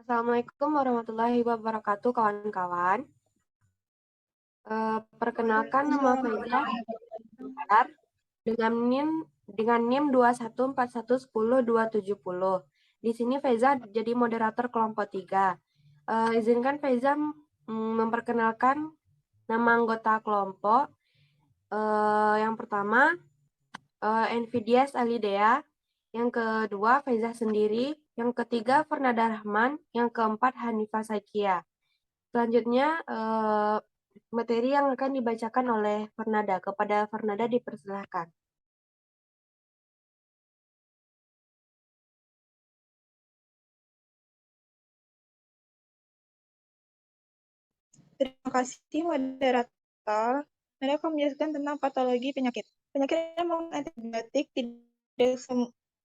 Assalamualaikum warahmatullahi wabarakatuh, kawan-kawan. Perkenalkan, nama Faiza dengan NIM 214110270. Di sini Faiza jadi moderator kelompok 3. Izinkan Faiza memperkenalkan nama anggota kelompok. Yang pertama, Envidias Alidea. Yang kedua, Faiza sendiri. Yang ketiga, Fernanda Rahman. Yang keempat, Hanifah Sakia. Selanjutnya, materi yang akan dibacakan oleh Fernanda. Kepada Fernanda dipersilahkan. Terima kasih, moderator. Saya akan menjelaskan tentang patologi penyakit. Penyakit yang memerlukan antibiotik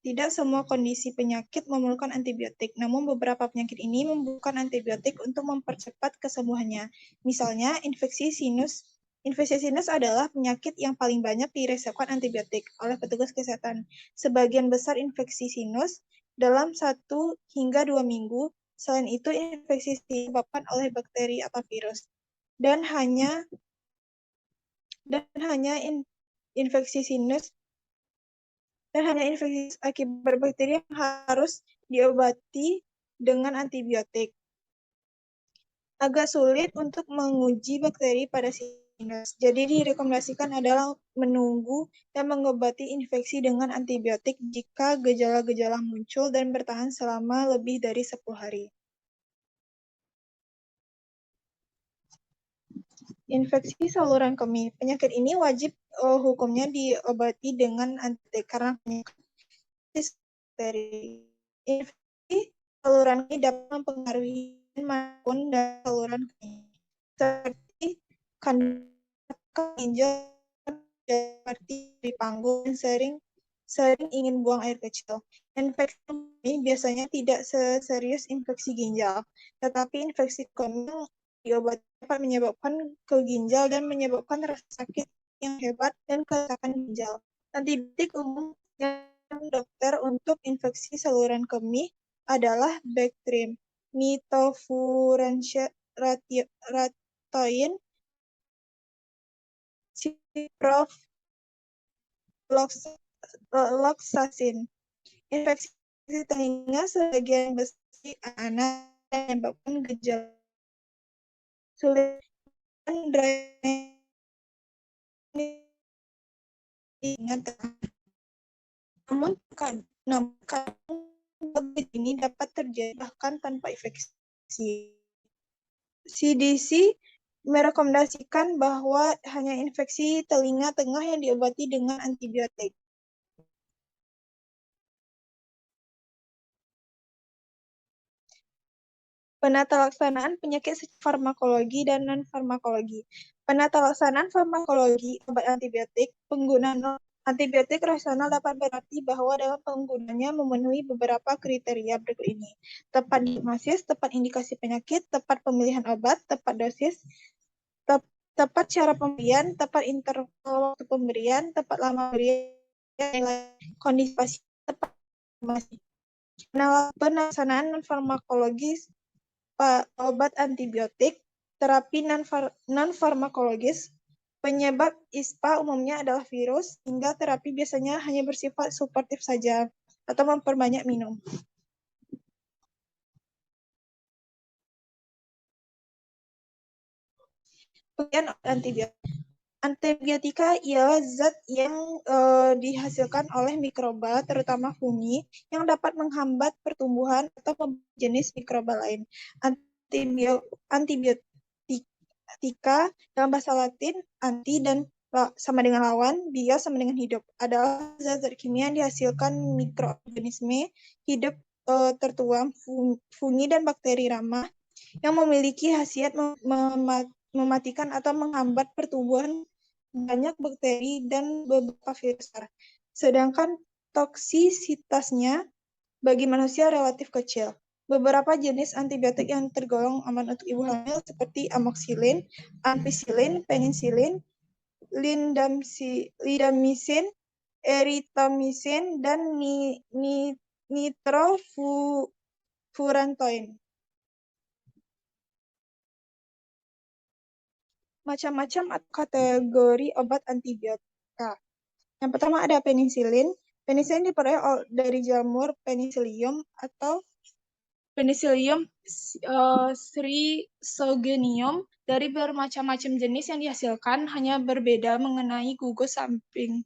tidak semua kondisi penyakit memerlukan antibiotik, namun beberapa penyakit ini membutuhkan antibiotik untuk mempercepat kesembuhannya. Misalnya, infeksi sinus. Infeksi sinus adalah penyakit yang paling banyak diresepkan antibiotik oleh petugas kesehatan. Sebagian besar infeksi sinus dalam 1 hingga 2 minggu. Selain itu, infeksi disebabkan oleh bakteri atau virus. Dan hanya infeksi sinus akibat bakteri yang harus diobati dengan antibiotik. Agak sulit untuk menguji bakteri pada sinus. Jadi direkomendasikan adalah menunggu dan mengobati infeksi dengan antibiotik jika gejala-gejala muncul dan bertahan selama lebih dari 10 hari. Infeksi saluran kemih. Penyakit ini wajib hukumnya diobati dengan antibiotik karena penyakit bakteri. Infeksi saluran kemih dapat mempengaruhi maupun dan saluran kemih, seperti kandungan ginjal, seperti di panggung, sering ingin buang air kecil. Infeksi kemih biasanya tidak seserius infeksi ginjal, tetapi infeksi kemih diobati dapat menyebabkan ke ginjal dan menyebabkan rasa sakit yang hebat dan kerusakan ginjal. Antibiotik umum yang dokter untuk infeksi saluran kemih adalah Bactrim, nitrofurantoin, ciprofloxacin. Infeksi telinga sebagian besar anak menyebabkan gejala sulit namun ini dapat terjadi bahkan tanpa infeksi. CDC merekomendasikan bahwa hanya infeksi telinga tengah yang diobati dengan antibiotik. Penata laksanaan penyakit farmakologi dan non-farmakologi. Penata laksanaan farmakologi obat antibiotik, penggunaan antibiotik rasional dapat berarti bahwa dalam penggunaannya memenuhi beberapa kriteria berikut ini. Tepat diagnosis, tepat indikasi penyakit, tepat pemilihan obat, tepat dosis, tepat cara pemberian, tepat interval waktu pemberian, tepat lama pemberian, kondisi pasien, tepat informasi. Pelaksanaan non-farmakologis obat antibiotik, terapi non-farmakologis, penyebab ISPA umumnya adalah virus, hingga terapi biasanya hanya bersifat suportif saja atau memperbanyak minum. Kemudian antibiotika ialah zat yang dihasilkan oleh mikroba, terutama fungi, yang dapat menghambat pertumbuhan atau jenis mikroba lain. Antibiotika dalam bahasa Latin, anti dan sama dengan lawan, bio sama dengan hidup, adalah zat-zat kimia yang dihasilkan mikroorganisme hidup tertuang, fungi dan bakteri ramah, yang memiliki khasiat mematikan atau menghambat pertumbuhan banyak bakteri dan beberapa virus. Sedangkan toksisitasnya bagi manusia relatif kecil. Beberapa jenis antibiotik yang tergolong aman untuk ibu hamil seperti amoxicillin, ampicillin, penicillin, lidamicin, erythromycin, dan nitrofurantoin. macam-macam atau kategori obat antibiotika. Yang pertama ada penisilin. Penisilin diperoleh dari jamur Penicillium atau Penicillium Stryzogenium dari bermacam-macam jenis yang dihasilkan, hanya berbeda mengenai gugus samping.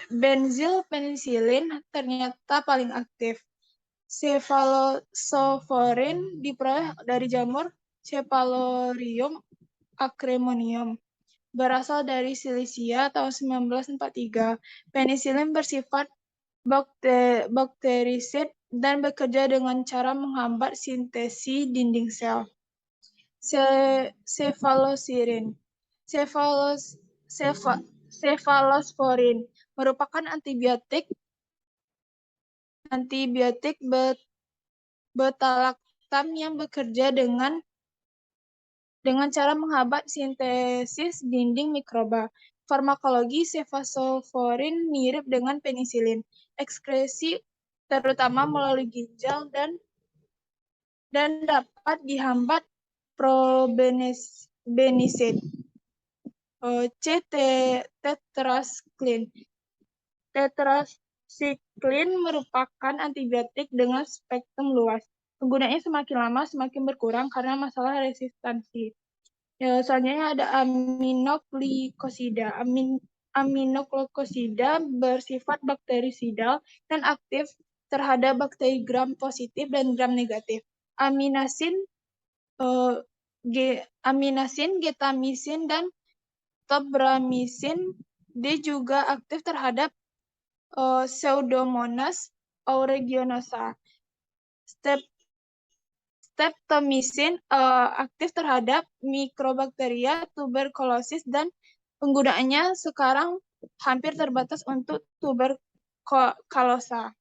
Benzylpenicillin ternyata paling aktif. Cephalosporin diperoleh dari jamur Cephalosporin acremonium, berasal dari Silesia tahun 1943. Penisilin bersifat bakterisid dan bekerja dengan cara menghambat sintesis dinding sel. Cephalosporin merupakan antibiotik beta-lactam yang bekerja dengan cara menghambat sintesis dinding mikroba. Farmakologi cephalosporin mirip dengan penisilin. Ekskresi terutama melalui ginjal dan dapat dihambat probenicid. Tetracycline. Tetracycline merupakan antibiotik dengan spektrum luas. Penggunaannya semakin lama semakin berkurang karena masalah resistansi. Selanjutnya ada aminoglikosida. Aminoglikosida bersifat bakterisidal dan aktif terhadap bakteri gram positif dan gram negatif. Aminasin, getamisin, dan tobramycin D juga aktif terhadap Pseudomonas aeruginosa. Streptomycin aktif terhadap mikrobakteria tuberkulosis dan penggunaannya sekarang hampir terbatas untuk tuberkulosa.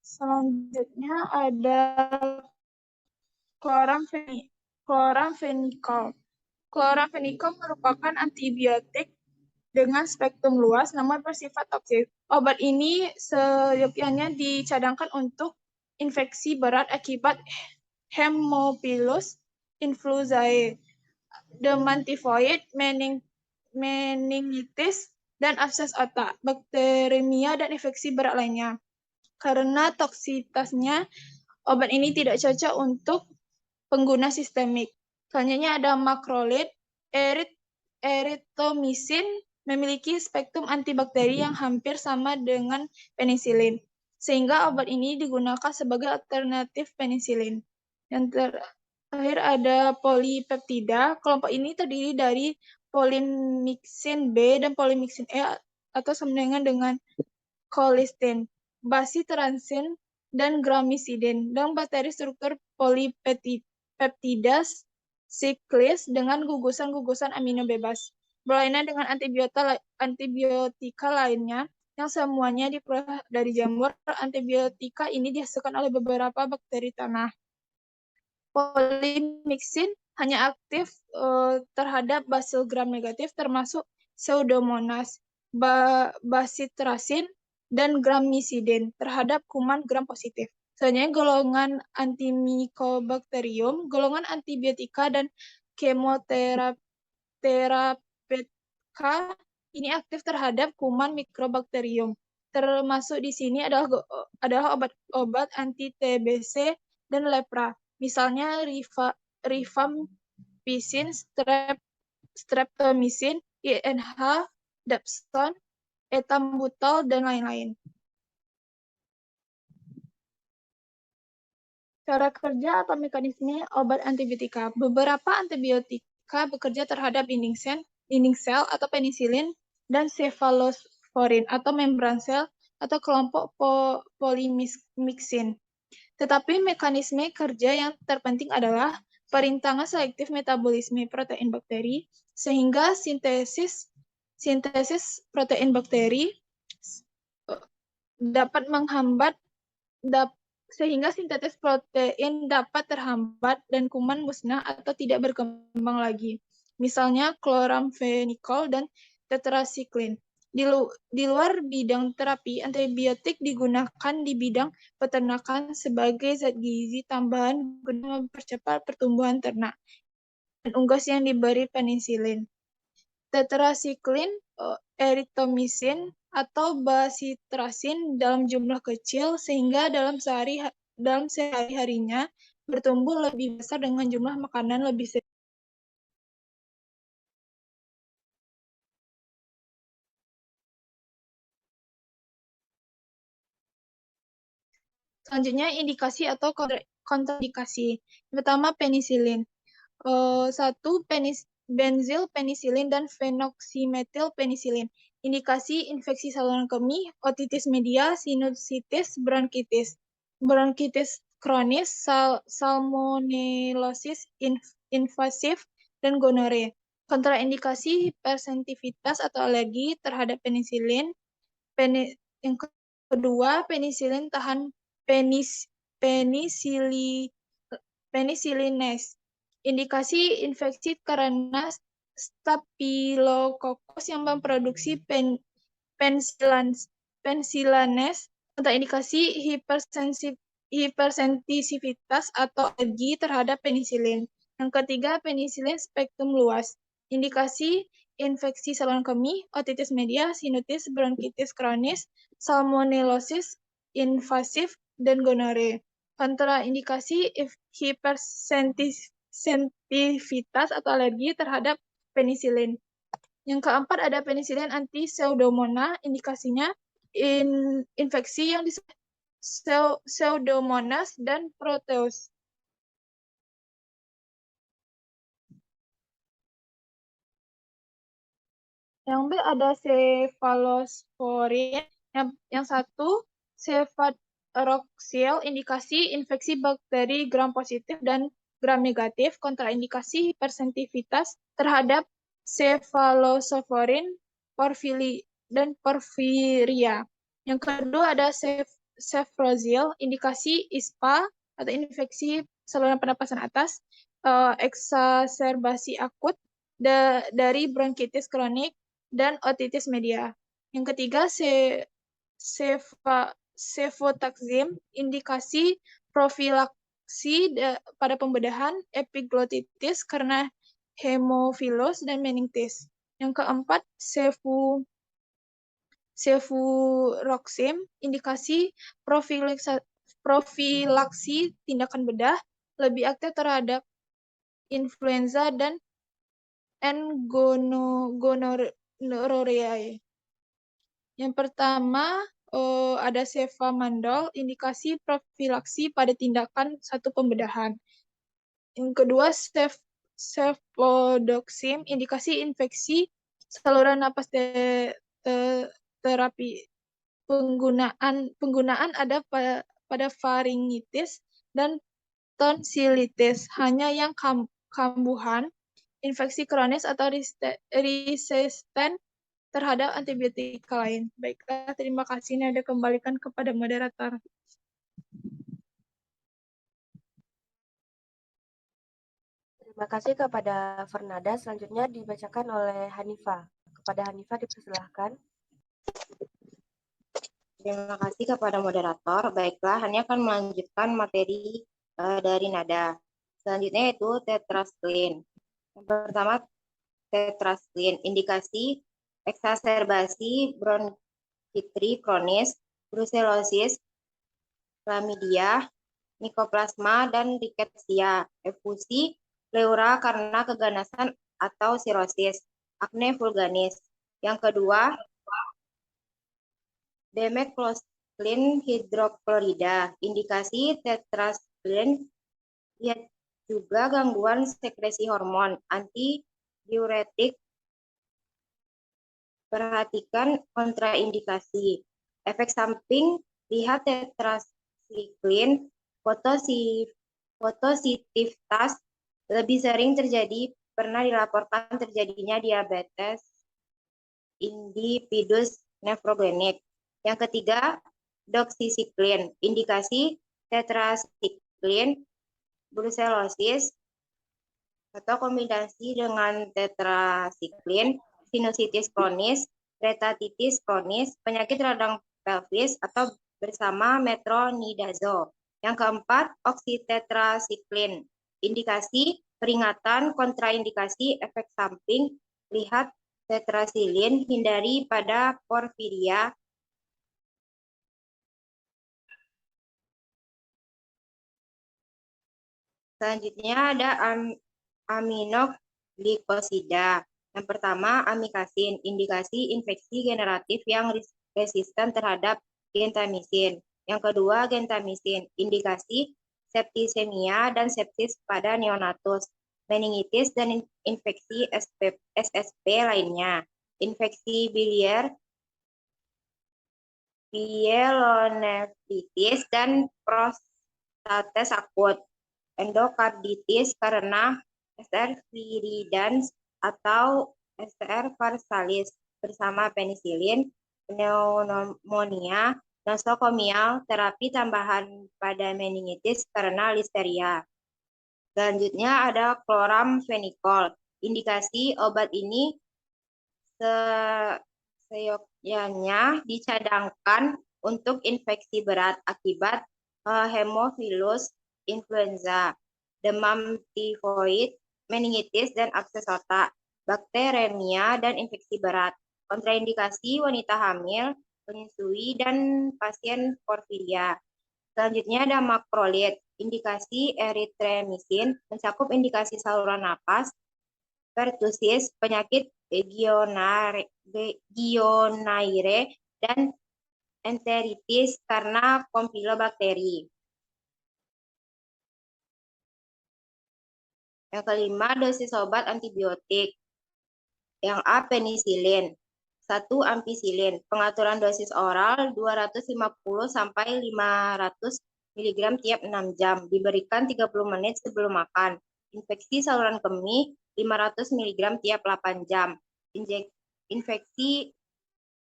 Selanjutnya ada chloramphenicol. Chloramphenicol merupakan antibiotik dengan spektrum luas namun bersifat toksik. Obat ini seyogyanya dicadangkan untuk infeksi berat akibat Haemophilus influenzae, demam tifoid, meningitis, dan abses otak, bakteremia, dan infeksi berat lainnya. Karena toksitasnya, obat ini tidak cocok untuk pengguna sistemik. Selanjutnya ada makrolid. Erythromycin memiliki spektrum antibakteri yang hampir sama dengan penisilin, sehingga obat ini digunakan sebagai alternatif penisilin. Yang terakhir ada polipeptida. Kelompok ini terdiri dari polymyxin B dan polymyxin E atau sama dengan colistin, basitransin, dan gramicidin, dan bakteri struktur polipeptida siklis dengan gugusan-gugusan amino bebas. Berlainan dengan antibiotika lainnya yang semuanya diperoleh dari jamur, antibiotika ini dihasilkan oleh beberapa bakteri tanah. Polymyxin hanya aktif terhadap basil gram negatif termasuk Pseudomonas, basitrasin, dan gramicidin terhadap kuman gram positif. Selanjutnya golongan antimycobacterium, golongan antibiotika dan kemoterapeutika ini aktif terhadap kuman mikrobakterium. Termasuk di sini adalah obat anti TBC dan lepra. Misalnya rifampicin, streptomycin, INH, dapsone, ethambutol, dan lain-lain. Cara kerja atau mekanisme obat antibiotika. Beberapa antibiotika bekerja terhadap dinding sel atau penisilin dan cephalosporin atau membran sel atau kelompok polymyxin. Tetapi mekanisme kerja yang terpenting adalah perintangan selektif metabolisme protein bakteri sehingga sintesis protein bakteri dapat menghambat sehingga sintesis protein dapat terhambat dan kuman musnah atau tidak berkembang lagi. Misalnya chloramphenicol dan tetracycline. Di luar bidang terapi, antibiotik digunakan di bidang peternakan sebagai zat gizi tambahan guna mempercepat pertumbuhan ternak dan unggas yang diberi penisilin. Tetrasiklin, eritromisin, atau basitrasin dalam jumlah kecil sehingga dalam sehari-harinya bertumbuh lebih besar dengan jumlah makanan lebih sedikit. Selanjutnya indikasi atau kontraindikasi. Pertama penisilin. Satu benzil penisilin dan phenoxymethyl penisilin. Indikasi infeksi saluran kemih, otitis media, sinusitis, bronkitis kronis, salmonellosis invasif, dan gonore. Kontraindikasi hipersensitivitas atau alergi terhadap penisilin. Yang kedua, penisilin tahan penicillines. Indikasi infeksi karena Staphylococcus yang memproduksi penicillines. Kontraindikasi hipersensitivitas atau alergi terhadap penisilin. Yang ketiga, penisilin spektrum luas. Indikasi infeksi saluran kemih, otitis media, sinusitis, bronkitis kronis, salmonellosis invasif, dan gonore. Kontraindikasi hipersensitivitas atau alergi terhadap penisilin. Yang keempat ada penisilin anti pseudomonas, indikasinya infeksi yang disebut pseudomonas dan proteus. Yang B ada cephalosporin, yang satu cefaroxil, indikasi infeksi bakteri gram positif dan gram negatif, kontraindikasi hipersensitivitas terhadap cephalosporin, dan porfiria. Yang kedua ada cefprozil, indikasi ISPA atau infeksi saluran pernapasan atas, eksaserbasi akut dari bronkitis kronik dan otitis media. Yang ketiga, cefotaxime, indikasi profilaksi pada pembedahan epiglotitis karena hemofilus dan meningitis. Yang keempat, cefuroxime, indikasi profilaksi tindakan bedah lebih aktif terhadap influenza dan gonorrhea. Yang pertama ada cefamandol, indikasi profilaksi pada tindakan satu pembedahan. Yang kedua cefodoxime, indikasi infeksi saluran napas terapi. Penggunaan ada pada faringitis dan tonsilitis, hanya yang kambuhan, infeksi kronis atau resisten terhadap antibiotika lain. Baiklah, terima kasih. Ini ada kembalikan kepada moderator. Terima kasih kepada Fernanda. Selanjutnya dibacakan oleh Hanifah. Kepada Hanifah dipersilahkan. Terima kasih kepada moderator. Baiklah, Hani akan melanjutkan materi dari Nada. Selanjutnya yaitu tetracycline. Yang pertama, tetracycline, indikasi eksaserbasi bronkitis kronis, brucellosis, chlamydia, mycoplasma, dan rickettsia, efusi pleura karena keganasan atau sirosis, acne vulgaris. Yang kedua, demecloxylin hidroklorida, indikasi tetracycline, juga gangguan sekresi hormon, antidiuretik. Perhatikan kontraindikasi. Efek samping, lihat tetracycline, fotosensitivitas lebih sering terjadi, pernah dilaporkan terjadinya diabetes insipidus nefrogenik. Yang ketiga, doxycycline, indikasi tetracycline, brucellosis, atau kombinasi dengan tetracycline, sinusitis kronis, stetatitis kronis, penyakit radang pelvis atau bersama metronidazole. Yang keempat, oksitetrasiklin. Indikasi, peringatan, kontraindikasi, efek samping, lihat tetrasilin, hindari pada porfiria. Selanjutnya ada aminoglikosida. Yang pertama, amikasin, indikasi infeksi generatif yang resisten terhadap gentamisin. Yang kedua, gentamisin, indikasi septisemia dan sepsis pada neonatus, meningitis dan infeksi SSP lainnya, infeksi biliar, pielonefritis dan prostates akut, endokarditis karena SR viridans atau SR farsalis bersama penisilin, pneumonia, nosokomial, terapi tambahan pada meningitis karena listeria. Selanjutnya ada chloramfenicol. Indikasi obat ini seyogyanya dicadangkan untuk infeksi berat akibat hemophilus influenza, demam tifoid, meningitis dan abses otak, bakteremia dan infeksi berat. Kontraindikasi wanita hamil, penyusui dan pasien porfiria. Selanjutnya ada makrolit, indikasi erythromycin, mencakup indikasi saluran napas, pertusis, penyakit Guillain-Barré dan enteritis karena Campylobacter. Yang kelima, dosis obat antibiotik. Yang A, penisilin. 1, ampicillin. Pengaturan dosis oral 250 sampai 500 mg tiap 6 jam. Diberikan 30 menit sebelum makan. Infeksi saluran kemih 500 mg tiap 8 jam. Infeksi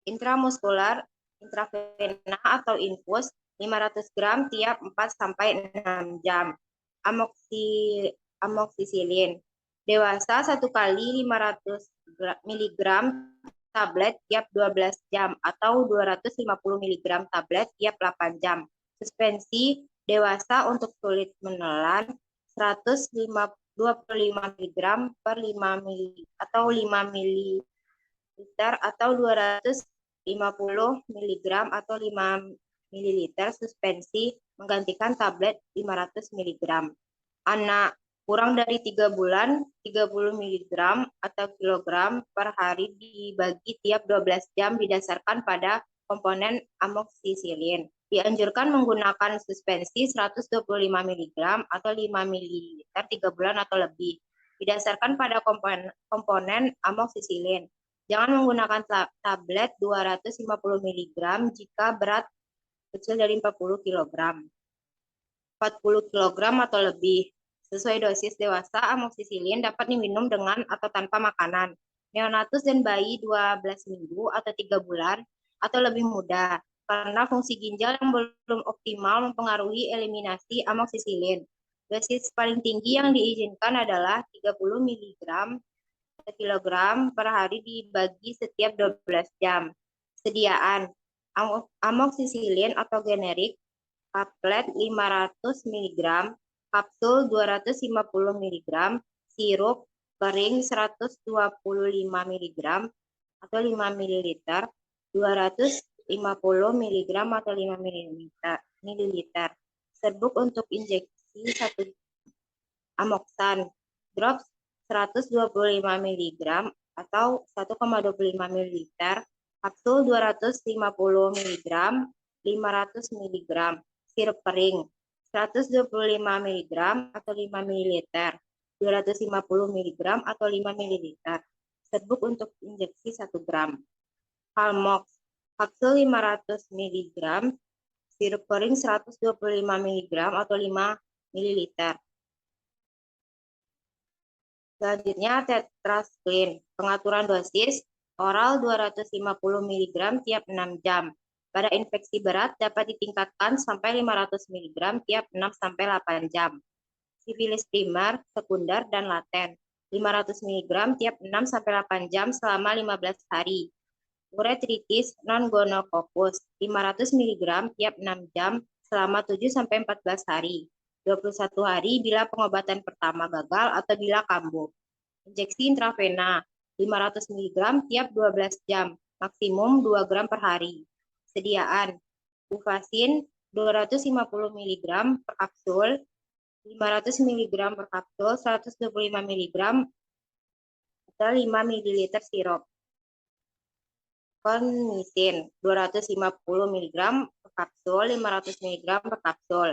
intramuskular, intravena atau infus 500 gram tiap 4 sampai 6 jam. Amoxicillin. Dewasa 1 kali 500 mg tablet tiap 12 jam atau 250 mg tablet tiap 8 jam. Suspensi dewasa untuk sulit menelan 125 mg per 5 ml atau 5 ml atau 250 mg atau 5 ml suspensi menggantikan tablet 500 mg. Anak kurang dari 3 bulan, 30 mg atau kilogram per hari dibagi tiap 12 jam didasarkan pada komponen amoxicillin. Dianjurkan menggunakan suspensi 125 mg atau 5 ml 3 bulan atau lebih, didasarkan pada komponen amoxicillin. Jangan menggunakan tablet 250 mg jika berat kecil dari 40 kg. 40 kg atau lebih. Sesuai dosis dewasa, amoxicillin dapat diminum dengan atau tanpa makanan. Neonatus dan bayi 12 minggu atau 3 bulan atau lebih muda, karena fungsi ginjal yang belum optimal mempengaruhi eliminasi amoxicillin. Dosis paling tinggi yang diizinkan adalah 30 mg per kilogram per hari dibagi setiap 12 jam. Sediaan amoxicillin atau generik, tablet 500 mg, kapsul 250 mg, sirup kering 125 mg atau 5 ml, 250 mg atau 5 ml. Serbuk untuk injeksi 1 amoxan, drops 125 mg atau 1,25 ml, kapsul 250 mg, 500 mg, sirup kering 125 mg atau 5 ml, 250 mg atau 5 ml. Serbuk untuk injeksi 1 gram. Halmox, kapsul 500 mg, sirup kering 125 mg atau 5 ml. Selanjutnya tetracycline. Pengaturan dosis oral 250 mg tiap 6 jam. Pada infeksi berat dapat ditingkatkan sampai 500 mg tiap 6 sampai 8 jam. Sifilis primer, sekunder, dan laten 500 mg tiap 6 sampai 8 jam selama 15 hari. Uretritis non-gonococcus 500 mg tiap 6 jam selama 7-14 hari. 21 hari bila pengobatan pertama gagal atau bila kambuh. Injeksi intravena 500 mg tiap 12 jam, maksimum 2 gram per hari. Sediaan Buvasin 250 mg per kapsul, 500 mg per kapsul, 125 mg atau 5 ml sirup. Konmisin 250 mg per kapsul, 500 mg per kapsul.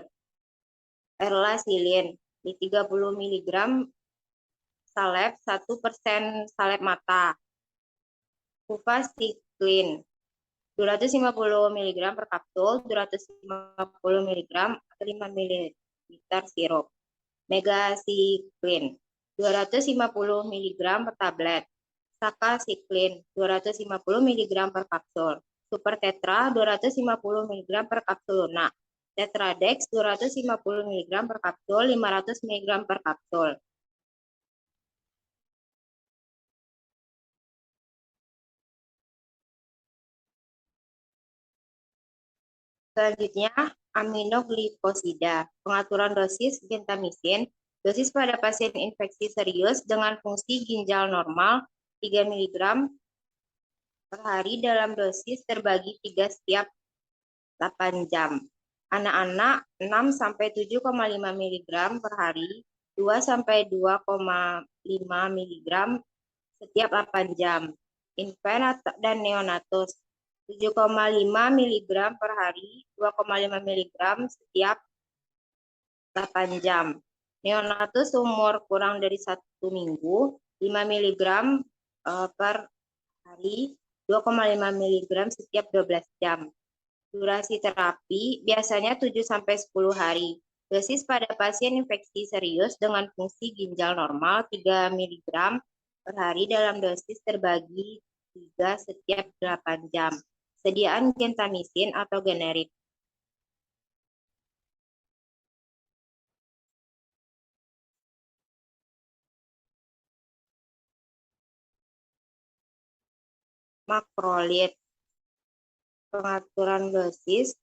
Erlasilin di 30 mg salep 1% salep mata. Buvastiklin 250 mg per kapsul, 250 mg atau 5 ml sirup. Megasiklin 250 mg per tablet. Sakasiklin 250 mg per kapsul. Super Tetra 250 mg per kapsul lunak. Tetradex 250 mg per kapsul, 500 mg per kapsul. Selanjutnya, aminoglikosida. Pengaturan dosis gentamisin. Dosis pada pasien infeksi serius dengan fungsi ginjal normal 3 mg per hari dalam dosis terbagi 3 setiap 8 jam. Anak-anak 6-7,5 mg per hari, 2-2,5 mg setiap 8 jam. Infant dan neonatus 7,5 mg per hari, 2,5 mg setiap 8 jam. Neonatus umur kurang dari 1 minggu, 5 mg per hari, 2,5 mg setiap 12 jam. Durasi terapi biasanya 7-10 hari. Dosis pada pasien infeksi serius dengan fungsi ginjal normal 3 mg per hari dalam dosis terbagi 3 setiap 8 jam. Sediaan gentamisin atau generik. Makrolid. Pengaturan dosis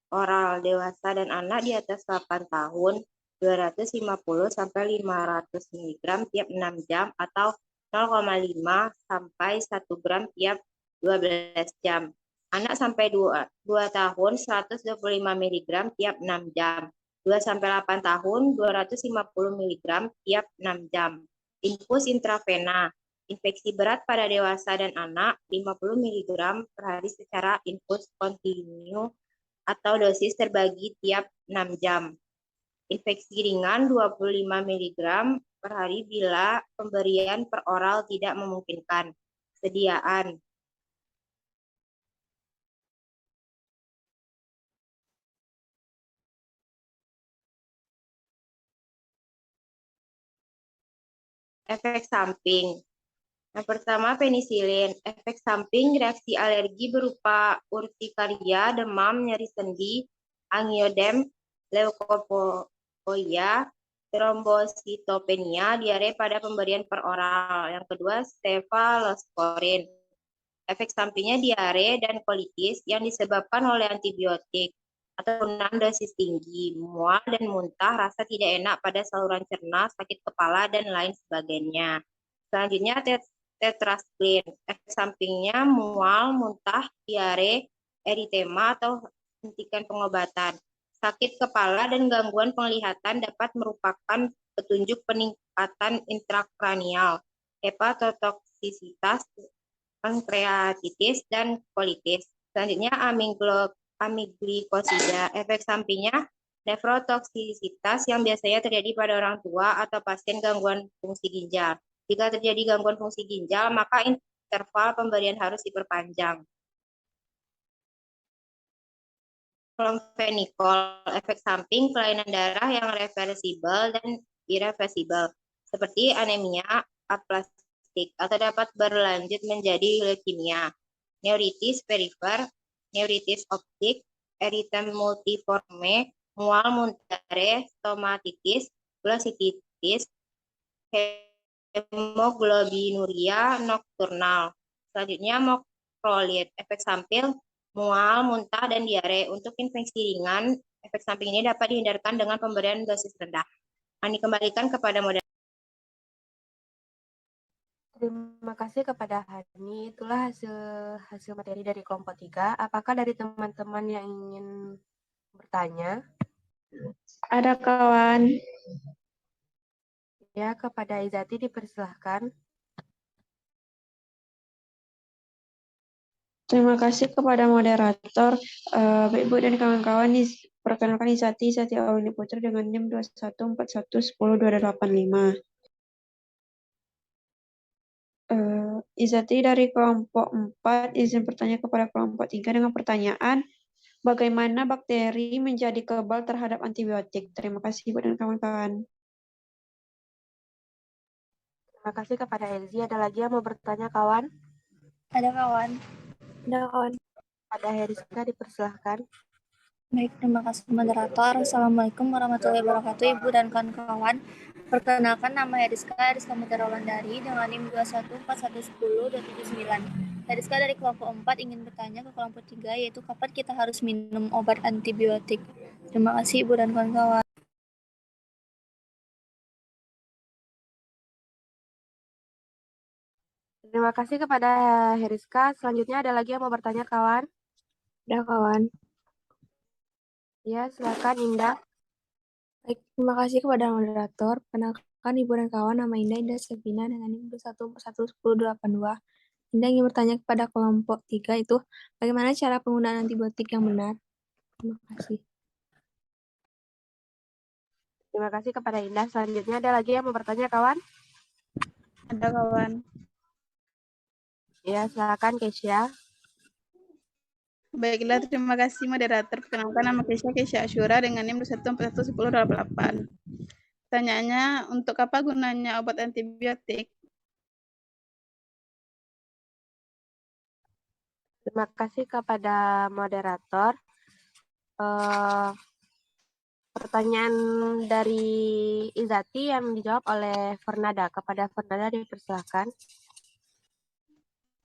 oral dewasa dan anak di atas 8 tahun 250-500 mg tiap 6 jam atau 0,5 sampai 1 gram tiap 12 jam. Anak sampai 2 tahun 125 mg tiap 6 jam. 2-8 tahun 250 mg tiap 6 jam. Infus intravena. Infeksi berat pada dewasa dan anak 50 mg per hari secara infus kontinu atau dosis terbagi tiap 6 jam. Infeksi ringan 25 mg per hari bila pemberian per oral tidak memungkinkan. Sediaan efek samping. Yang pertama, penisilin. Efek samping reaksi alergi berupa urtikaria, demam, nyeri sendi, angiodem, leukoporia, trombositopenia, diare pada pemberian per oral. Yang kedua, cefalosporin. Efek sampingnya diare dan kolitis yang disebabkan oleh antibiotik atau penggunaan dosis tinggi, mual dan muntah, rasa tidak enak pada saluran cerna, sakit kepala, dan lain sebagainya. Selanjutnya, tetracycline. Efek sampingnya mual, muntah, diare, eritema atau hentikan pengobatan. Sakit kepala dan gangguan penglihatan dapat merupakan petunjuk peningkatan intrakranial, hepatotoksisitas, pankreatitis, dan kolitis. Selanjutnya, amiglikosida. Efek sampingnya nefrotoksisitas yang biasanya terjadi pada orang tua atau pasien gangguan fungsi ginjal. Jika terjadi gangguan fungsi ginjal, maka interval pemberian harus diperpanjang. Klomfenikol, efek samping kelainan darah yang reversibel dan irreversibel, seperti anemia aplastik atau dapat berlanjut menjadi leukemia, neuritis perifer, neuritis optik, eritem multiforme, mual, muntah, stomatitis, glossitis, hemoglobinuria nokturnal. Selanjutnya, makrolit. Efek samping mual, muntah, dan diare. Untuk infeksi ringan, efek samping ini dapat dihindarkan dengan pemberian dosis rendah. Akan dikembalikan kepada moderator. Terima kasih kepada Hani. Itulah hasil materi dari kelompok 3. Apakah dari teman-teman yang ingin bertanya? Ada kawan. Ya, kepada Izati dipersilahkan. Terima kasih kepada moderator. Bapak Ibu dan kawan-kawan, perkenalkan Izati Awini Putri dengan NIM 2141102285. Izati dari kelompok 4 izin bertanya kepada kelompok 3 dengan pertanyaan, bagaimana bakteri menjadi kebal terhadap antibiotik? Terima kasih Ibu dan kawan-kawan. Terima kasih kepada Elzi. Ada lagi yang mau bertanya, kawan? Ada kawan. Ada kawan. Pada Heriska dipersilahkan. Baik, terima kasih moderator. Assalamualaikum warahmatullahi wabarakatuh, Ibu dan kawan-kawan. Perkenalkan, nama Heriska Meteorowandari dengan NIM 214110-279. Heriska dari kelompok 4 ingin bertanya ke kelompok 3, yaitu kapan kita harus minum obat antibiotik. Terima kasih, Ibu dan kawan-kawan. Terima kasih kepada Heriska. Selanjutnya ada lagi yang mau bertanya, kawan? Ada kawan. Ya, silakan Indah. Baik, terima kasih kepada moderator. Perkenalkan Ibu dan kawan, nama Indah Sevina dengan NIM 214110-282. Indah ingin bertanya kepada kelompok 3 itu, bagaimana cara penggunaan antibiotik yang benar? Terima kasih. Terima kasih kepada Indah. Selanjutnya ada lagi yang mau bertanya, kawan? Ada kawan. Ya, silakan Keisha. Baiklah, terima kasih moderator. Perkenalkan nama Keisha Asyura dengan NIM 21411088. Pertanyaannya, untuk apa gunanya obat antibiotik? Terima kasih kepada moderator. Pertanyaan dari Izati yang dijawab oleh Fernanda. Kepada Fernanda dipersilakan.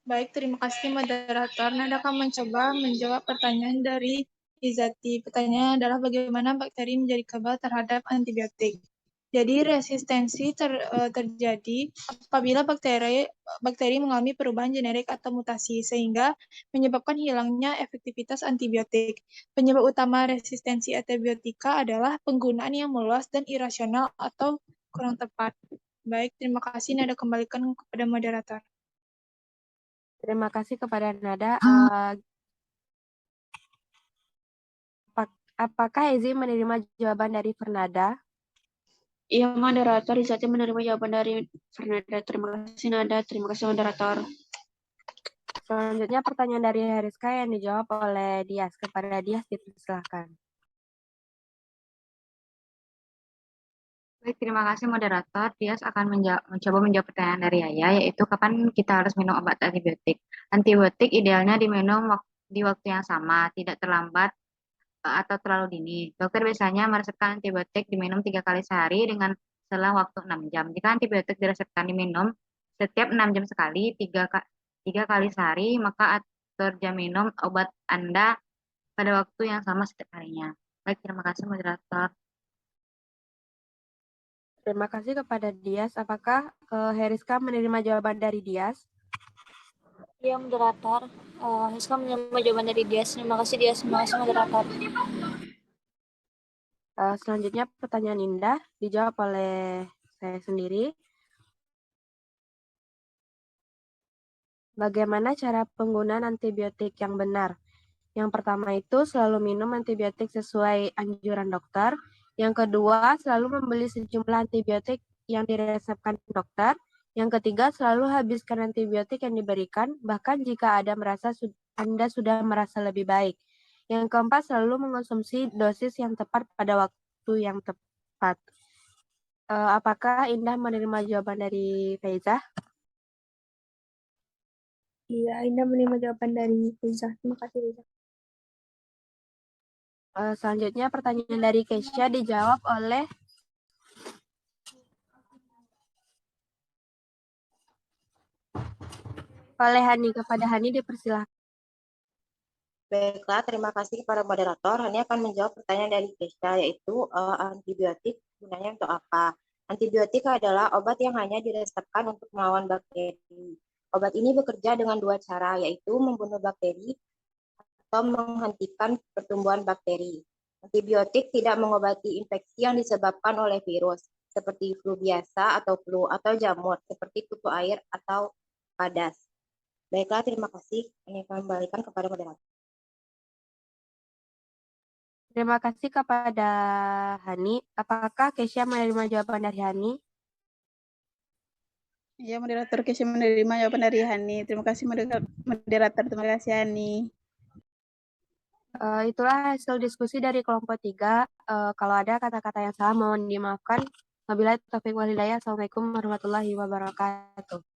Baik, terima kasih moderator. Nada akan mencoba menjawab pertanyaan dari Izati. Pertanyaannya adalah bagaimana bakteri menjadi kebal terhadap antibiotik. Jadi resistensi terjadi apabila bakteri mengalami perubahan generik atau mutasi sehingga menyebabkan hilangnya efektivitas antibiotik. Penyebab utama resistensi antibiotika adalah penggunaan yang meluas dan irasional atau kurang tepat. Baik, terima kasih. Nada kembalikan kepada moderator. Terima kasih kepada Nada. Apakah Izzy menerima jawaban dari Fernanda? Iya, moderator, Izati menerima jawaban dari Fernanda. Terima kasih Nada, terima kasih moderator. Selanjutnya pertanyaan dari Heriska yang dijawab oleh Dias. Kepada Dias dipersilahkan. Baik, terima kasih moderator. Dias akan mencoba menjawab pertanyaan dari Yaya, yaitu kapan kita harus minum obat antibiotik. Antibiotik idealnya diminum di waktu yang sama, tidak terlambat atau terlalu dini. Dokter biasanya meresepkan antibiotik diminum 3 kali sehari dengan selang waktu 6 jam. Jika antibiotik diresepkan diminum setiap 6 jam sekali, 3 kali sehari, maka atur jam minum obat Anda pada waktu yang sama setiap harinya. Baik, terima kasih moderator. Terima kasih kepada Dias. Apakah Heriska menerima jawaban dari Dias? Iya, moderator. Heriska menerima jawaban dari Dias. Terima kasih Dias. Terima kasih moderator. Selanjutnya pertanyaan Indah dijawab oleh saya sendiri. Bagaimana cara penggunaan antibiotik yang benar? Yang pertama itu selalu minum antibiotik sesuai anjuran dokter. Yang kedua, selalu membeli sejumlah antibiotik yang diresepkan dokter. Yang ketiga, selalu habiskan antibiotik yang diberikan, bahkan jika Anda sudah merasa lebih baik. Yang keempat, selalu mengonsumsi dosis yang tepat pada waktu yang tepat. Apakah Indah menerima jawaban dari Faiza? Iya, Indah menerima jawaban dari Faiza. Terima kasih, Faiza. Selanjutnya pertanyaan dari Keisha dijawab oleh oleh Hani. Kepada Hani dipersilahkan. Baiklah, terima kasih kepada moderator. Hani akan menjawab pertanyaan dari Kesha, yaitu antibiotik gunanya untuk apa? Antibiotik adalah obat yang hanya diresepkan untuk melawan bakteri. Obat ini bekerja dengan dua cara, yaitu membunuh bakteri atau menghentikan pertumbuhan bakteri. Antibiotik tidak mengobati infeksi yang disebabkan oleh virus, seperti flu biasa atau flu, atau jamur, seperti kutu air atau padas. Baiklah, terima kasih. Ini akan kembalikan kepada moderator. Terima kasih kepada Hani. Apakah Kesha menerima jawaban dari Hani? Ya, moderator Kesha menerima jawaban dari Hani. Terima kasih moderator. Terima kasih Hani. Itulah hasil diskusi dari kelompok 3. Kalau ada kata-kata yang salah mohon dimaafkan. Wabillahi taufiq wal hidayah. Assalamualaikum warahmatullahi wabarakatuh.